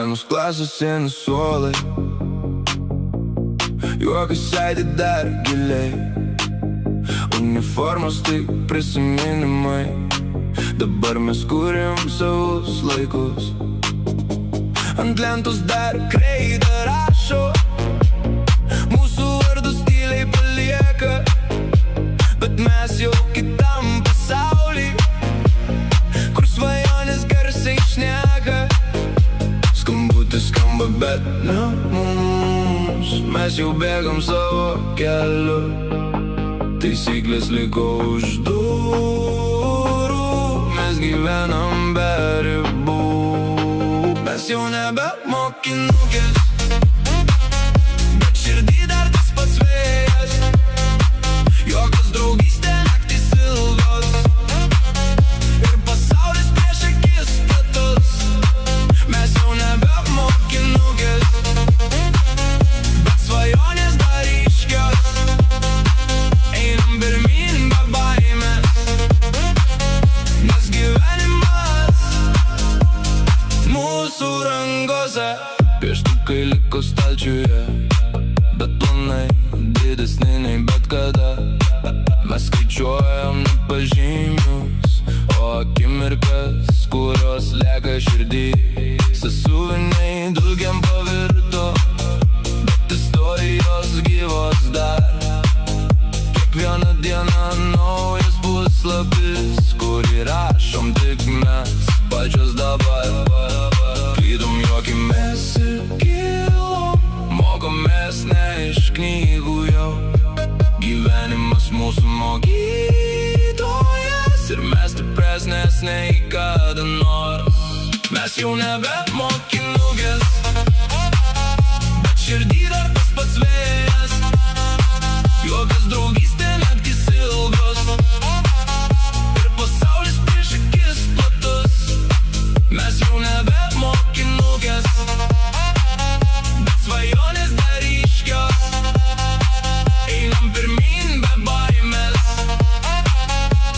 Senos klasės, seni suolai, juokas sėdi dar giliai, uniformos tai prisiminimai. Dabar mes kuriam savus laikus, ant lentos dar kreida rašo, mūsų vardus tyliai palieka, bet mes jau kitam pasaulį, kur svajonės garsiai šneka. Skambutis skamba, bet ne mums, mes jau bėgam savo keliu, taisyklės liko už durų, mes gyvenam be ribų. Mes jau nebe mokinukės, bet širdį dar tas pats vėjas, jokios draugystė naktys ilgos, ir pasaulis prieš akis platus. Mes jau nebe mokinukės, bet svajonės dar ryškios, einam pirmyn be baimės, nes gyvenimas mūsų rankose. Pieštukai liko stalčiuje, bet planai didesni nei bet kada. Mes skaičiuojam pažymius, o akimirkas, kurios lieka širdį. Sąsiuviniai dulkėm pavirto, bet istorijos gyvos dar. Kiekvieną dieną naujas puslapis, kurį rašom tik mes pačios dabar. Klydom, juokimės ir gilom, mokomės ne iš knygų jau. Gyvenimas mūsų mokytojas, ir mes stipresnės nei kada nors. Mes jau nebe mokinukės, bet širdį dar tas pats vėjas, jokios draugystė naktys ilgos, ir pasaulis prieš akis platus. Mes jau nebe mokinukės, bet svajonės dar ryškios, einam pirmyn be baimės,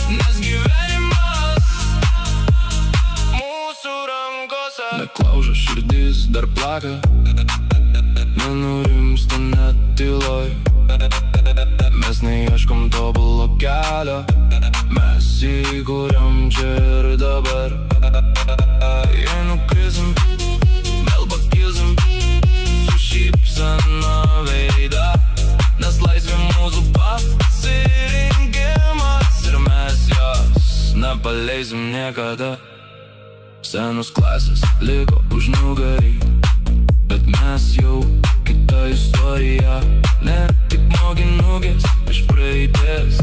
nes gyvenimas mūsų rankose. Neklaužo širdis, dar plaka, nenurimsta net tyloj. Mes neieškom tobulo kelio, mes įkuriam čia ir dabar. Jei nukrisim, vėl pakilsim su šypsena veida, nes laisvė mūsų pasirinkimas, ir mes jos nepaleisim niekada. Senos klasės liko už nugarį, bet mes jau kita istorija, ne tik mokinukės iš praeities.